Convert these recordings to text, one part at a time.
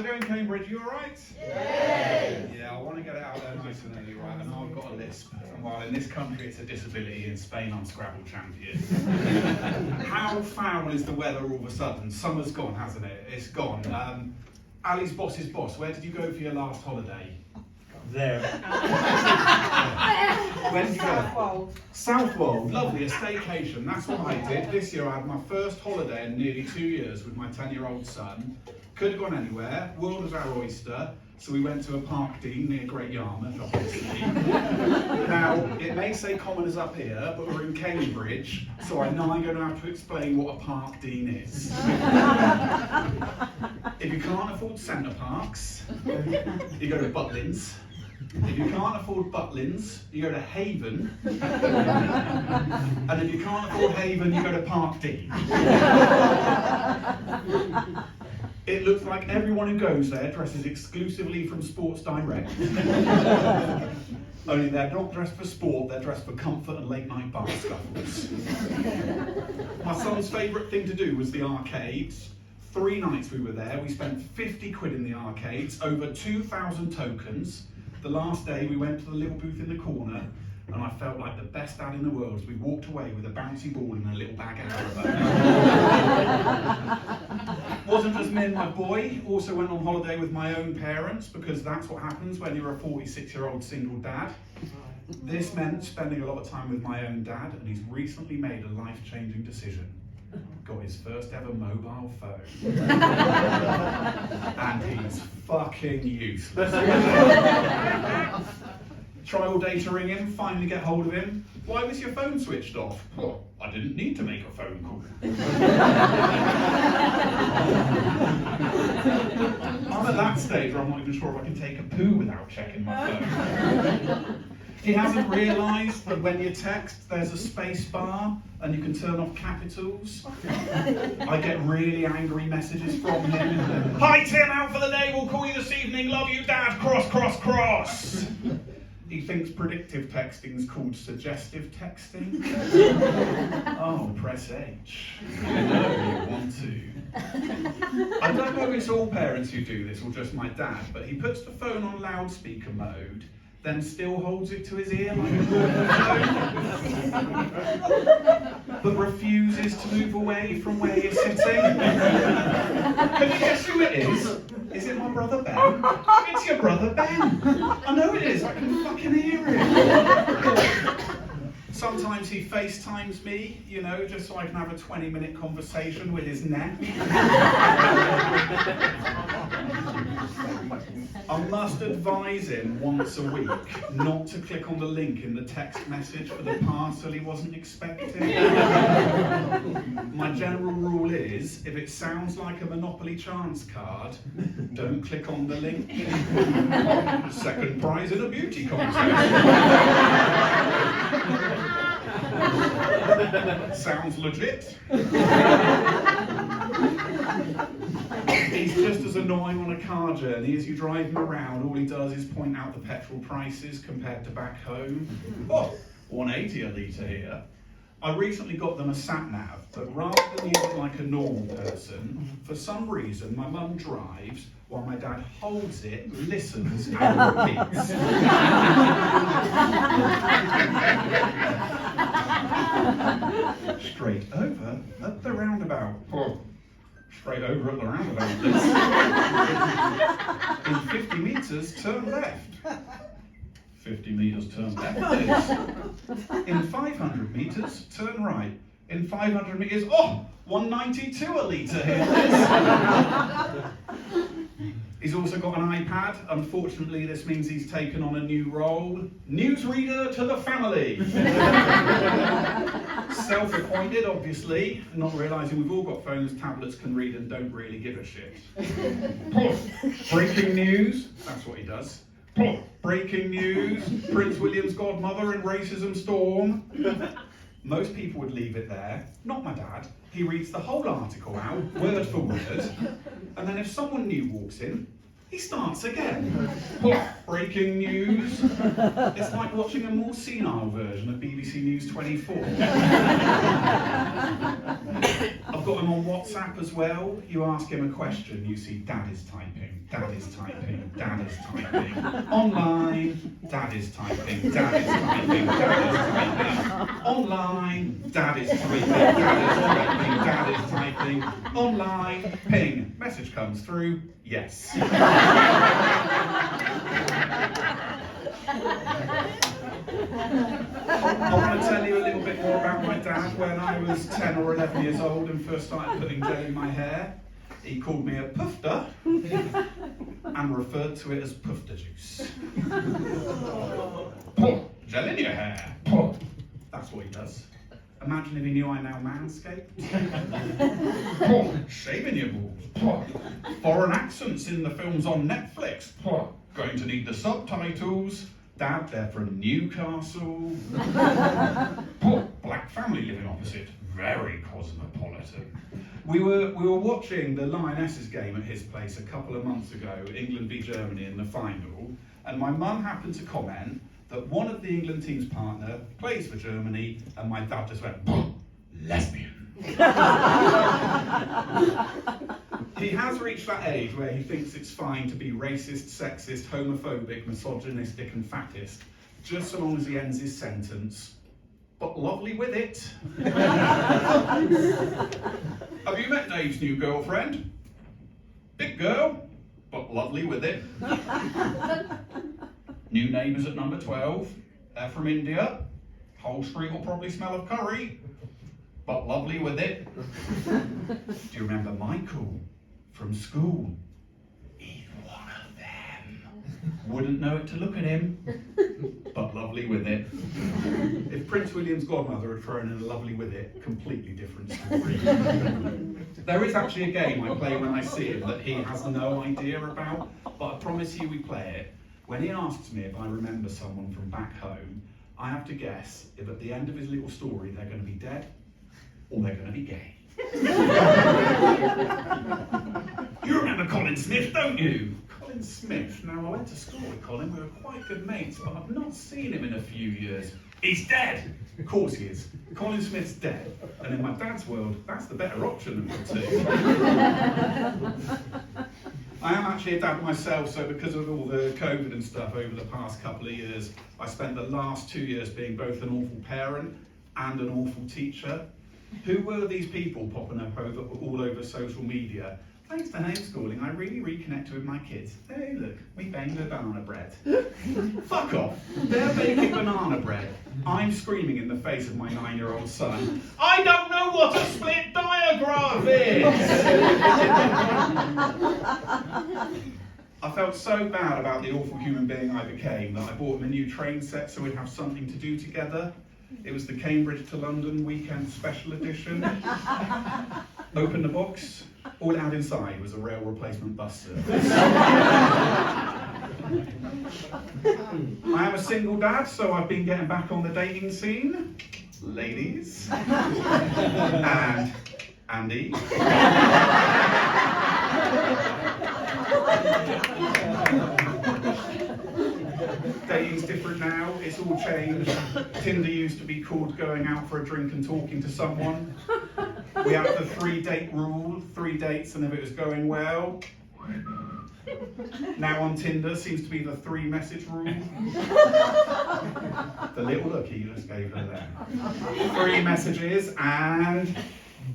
How going, Cambridge? You all right? Yeah, I want to get it out there nice and early, right? And I've got a lisp. And while in this country it's a disability, in Spain I'm Scrabble champion. How foul is the weather all of a sudden? Summer's gone, hasn't it? It's gone. Ali's boss's boss, where did you go for your last holiday? There. Where did you go? Southwold. Southwold, lovely, a staycation. That's what I did. This year I had my first holiday in nearly 2 years with my 10-year-old son. Could have gone anywhere, world was our oyster, so we went to a Park Dean near Great Yarmouth, obviously. Now, it may say commoners up here, but we're in Cambridge, so I'm now going to have to explain what a Park Dean is. If you can't afford Centre Parks, you go to Butlins. If you can't afford Butlins, you go to Haven. And if you can't afford Haven, you go to Park Dean. It looks like everyone who goes there dresses exclusively from Sports Direct. Only they're not dressed for sport, they're dressed for comfort and late night bar scuffles. My son's favourite thing to do was the arcades. 3 nights we were there, we spent 50 quid in the arcades, over 2,000 tokens. The last day we went to the little booth in the corner, and I felt like the best dad in the world as we walked away with a bouncy ball and a little bag of Haribo. Wasn't just me and my boy, also went on holiday with my own parents, because that's what happens when you're a 46-year-old single dad. This meant spending a lot of time with my own dad, and he's recently made a life-changing decision. Got his first ever mobile phone. And he's fucking useless. Try all day to ring him, finally get hold of him. Why was your phone switched off? Well, I didn't need to make a phone call. I'm at that stage where I'm not even sure if I can take a poo without checking my phone. He hasn't realised that when you text, there's a space bar and you can turn off capitals. I get really angry messages from him. Hi Tim, out for the day, we'll call you this evening, love you dad, cross, cross, cross. He thinks predictive texting is called suggestive texting. Oh, press H. I know you want to. I don't know if it's all parents who do this or just my dad, but he puts the phone on loudspeaker mode, then still holds it to his ear like a normal phone, but refuses to move away from where you're sitting. Can you guess who it is? Is it my brother Ben? It's your brother Ben. I know it is, I can fucking hear it. Sometimes he FaceTimes me, you know, just so I can have a 20-minute conversation with his neck. I must advise him once a week not to click on the link in the text message for the parcel he wasn't expecting. My general rule is, if it sounds like a Monopoly chance card, don't click on the link. Second prize in a beauty contest. Sounds legit. He's just as annoying on a car journey as you drive him around. All he does is point out the petrol prices compared to back home. Oh, 180 a litre here. I recently got them a sat-nav, but rather than use it like a normal person, for some reason my mum drives while my dad holds it, listens and repeats. Straight over at the roundabout. Oh, straight over at the roundabout. In 50 metres, turn left. 50 metres, turn left. In 500 metres, turn right. In 500 metres, oh, 192 a litre here. He's also got an iPad. Unfortunately, this means he's taken on a new role. Newsreader to the family. Self-appointed, obviously, not realising we've all got phones, tablets, can read and don't really give a shit. Breaking news, that's what he does. Breaking news, Prince William's godmother in racism storm. Most people would leave it there, not my dad. He reads the whole article out, word for word, and then if someone new walks in, he starts again. Breaking news. It's like watching a more senile version of BBC News 24. I've got got him on WhatsApp as well. You ask him a question, you see Dad is typing, Dad is typing, Dad is typing. Online, Dad is typing, Dad is typing, Dad is typing. Online, Dad is typing, Dad is typing, Dad is typing. Online, ping, message comes through, yes. I want to tell you a little bit more about my dad. When I was 10 or 11 years old and first started putting gel in my hair, he called me a pufter and referred to it as pufter juice. Gel in your hair. That's what he does. Imagine if he knew I now manscape. Shaving your balls. Foreign accents in the films on Netflix. Going to need the subtitles. Dad, they're from Newcastle. Black family living opposite. Very cosmopolitan. We were watching the Lionesses game at his place a couple of months ago, England v Germany in the final, and my mum happened to comment that one of the England team's partner plays for Germany, and my dad just went, lesbian. He has reached that age where he thinks it's fine to be racist, sexist, homophobic, misogynistic and fattist, just so long as he ends his sentence, but lovely with it. Have you met Dave's new girlfriend? Big girl, but lovely with it. New neighbours at number 12. They're from India. Whole street will probably smell of curry, but lovely with it. Do you remember Michael from school? He's one of them. Wouldn't know it to look at him, but lovely with it. If Prince William's godmother had thrown in a lovely with it, completely different story. There is actually a game I play when I see him that he has no idea about, but I promise you we play it. When he asks me if I remember someone from back home, I have to guess if at the end of his little story they're going to be dead or they're going to be gay. You remember Colin Smith, don't you? Colin Smith. Now, I went to school with Colin. We were quite good mates, but I've not seen him in a few years. He's dead! Of course he is. Colin Smith's dead. And in my dad's world, that's the better option of the two. I am actually a dad myself, so because of all the COVID and stuff over the past couple of years, I spent the last 2 years being both an awful parent and an awful teacher. Who were these people popping up all over social media? Thanks to homeschooling, I really reconnected with my kids. Hey look, we baked the banana bread. Fuck off, they're baking banana bread. I'm screaming in the face of my 9-year-old son, I don't know what a split diagraph is! I felt so bad about the awful human being I became that I bought him a new train set so we'd have something to do together. It was the Cambridge to London weekend special edition. Opened the box, all it had inside was a rail replacement bus service. I am a single dad, so I've been getting back on the dating scene. Ladies. And Andy. Dating's different now, it's all changed. Tinder used to be called going out for a drink and talking to someone. We have the 3-date rule, 3 dates and if it was going well. Now on Tinder seems to be the 3-message rule. The little look he just gave her there. 3 messages and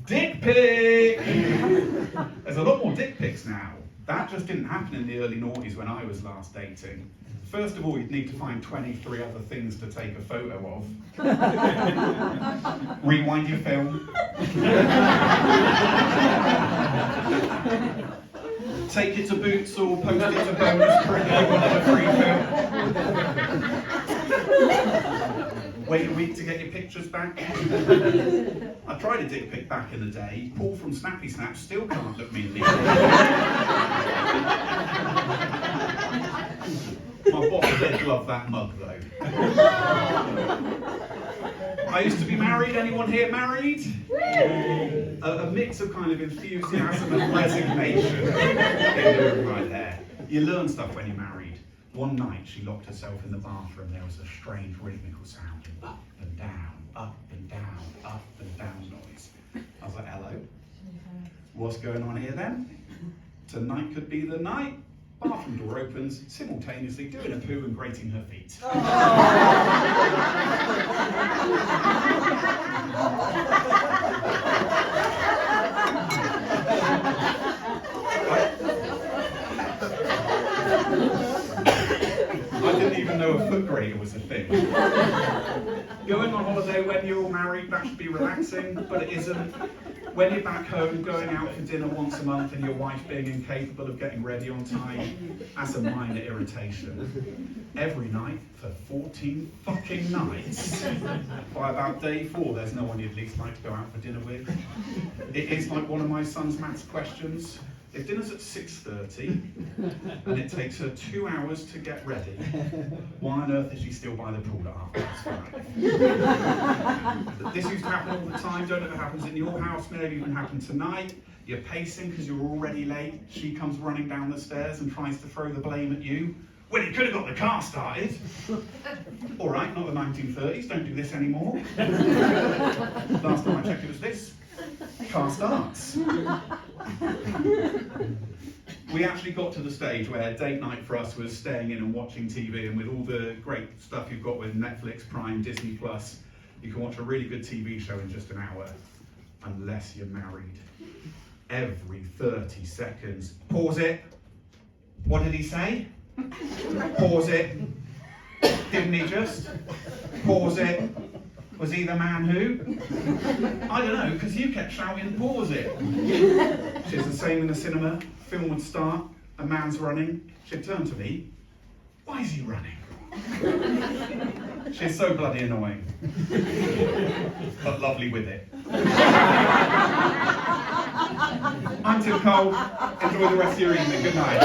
dick pic! There's a lot more dick pics now. That just didn't happen in the early noughties when I was last dating. First of all, you'd need to find 23 other things to take a photo of. Rewind your film. Take it to Boots or post it to Bonus for a free film. Wait a week to get your pictures back. I tried a dick pic back in the day. Paul from Snappy Snap still can't look me in the eye. My boss did love that mug though. I used to be married. Anyone here married? A mix of kind of enthusiasm and resignation in the room right there. You learn stuff when you're married. One night she locked herself in the bathroom. There was a strange rhythmical sound, up and down, up and down, up and down noise. I was like, hello? What's going on here then? Tonight could be the night. Bathroom door opens, simultaneously doing a poo and grating her feet. I didn't even know a foot grater was a thing. Going on holiday when you're all married, that should be relaxing, but it isn't. When you're back home, going out for dinner once a month and your wife being incapable of getting ready on time, that's a minor irritation. Every night for 14 fucking nights. By about day 4, there's no one you'd least like to go out for dinner with. It is like one of my son's maths questions. If dinner's at 6:30 and it takes her 2 hours to get ready, why on earth is she still by the pool at 5:05? This used to happen all the time. Don't know if it happens in your house. Maybe even happen tonight. You're pacing because you're already late. She comes running down the stairs and tries to throw the blame at you. Well, you could have got the car started. All right, not the 1930s. Don't do this anymore. Last time I checked, it was this. Car starts. We actually got to the stage where date night for us was staying in and watching TV, and with all the great stuff you've got with Netflix, Prime, Disney Plus, you can watch a really good TV show in just an hour, unless you're married. Every 30 seconds, pause it. What did he say? Pause it. Didn't he just? Pause it. Was he the man who? I don't know, because you kept shouting, pause it. She's the same in the cinema. Film would start, a man's running. She'd turn to me. Why is he running? She's so bloody annoying. But lovely with it. I'm Tim Cole. Enjoy the rest of your evening. Good night.